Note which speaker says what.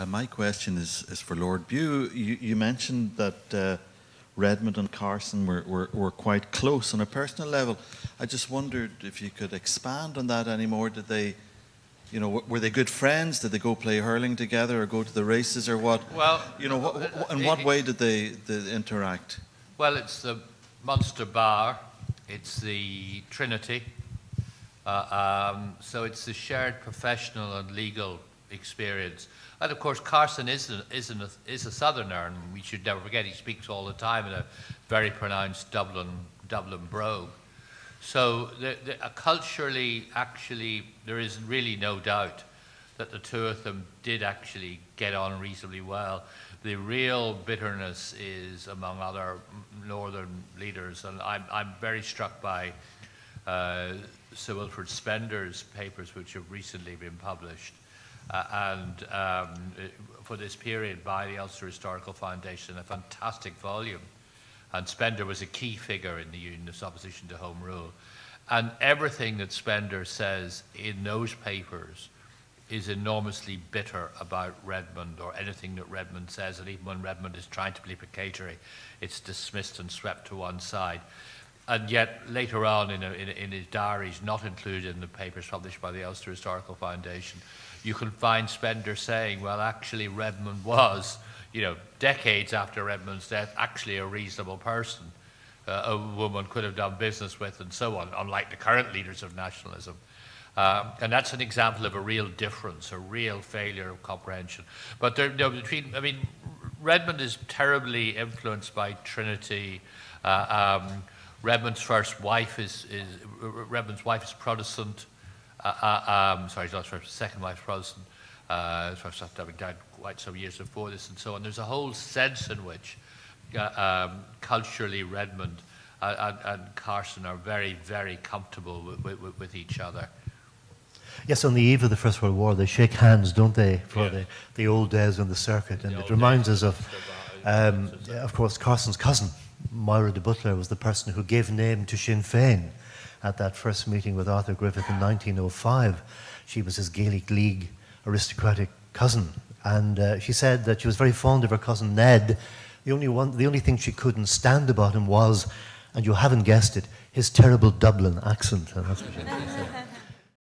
Speaker 1: My question is for Lord Bew. You mentioned that Redmond and Carson were quite close on a personal level. I just wondered if you could expand on that anymore. Did they, were they good friends? Did they go play hurling together or go to the races or what?
Speaker 2: Well,
Speaker 1: in what way did they interact?
Speaker 2: Well, it's the Munster Bar, it's the Trinity, so it's the shared professional and legal experience. And of course, Carson is a southerner, and we should never forget he speaks all the time in a very pronounced Dublin brogue. So culturally, actually, there is really no doubt that the two of them did actually get on reasonably well. The real bitterness is among other northern leaders, and I'm very struck by Sir Wilfrid Spender's papers, which have recently been published, for this period by the Ulster Historical Foundation, a fantastic volume. And Spender was a key figure in the Unionist opposition to Home Rule. And everything that Spender says in those papers is enormously bitter about Redmond, or anything that Redmond says, and even when Redmond is trying to be placatory, it's dismissed and swept to one side. And yet, later on in his diaries, not included in the papers published by the Ulster Historical Foundation, you can find Spender saying, well, actually Redmond was, decades after Redmond's death, actually a reasonable person, a woman could have done business with, and so on, unlike the current leaders of nationalism. And that's an example of a real difference, a real failure of comprehension. But Redmond is terribly influenced by Trinity. Redmond's wife is Protestant. Sorry, not first, second wife's Protestant. First having died quite some years before this, and so on. There's a whole sense in which culturally Redmond and Carson are very, very comfortable with each other.
Speaker 3: Yes, on the eve of the First World War, they shake hands, don't they, for the old days on the circuit, and it reminds us of course, Carson's cousin, Moira de Butler, was the person who gave name to Sinn Féin at that first meeting with Arthur Griffith in 1905. She was his Gaelic League aristocratic cousin, and she said that she was very fond of her cousin Ned. The only thing she couldn't stand about him was, and you haven't guessed it, his terrible Dublin accent. And that's what she said.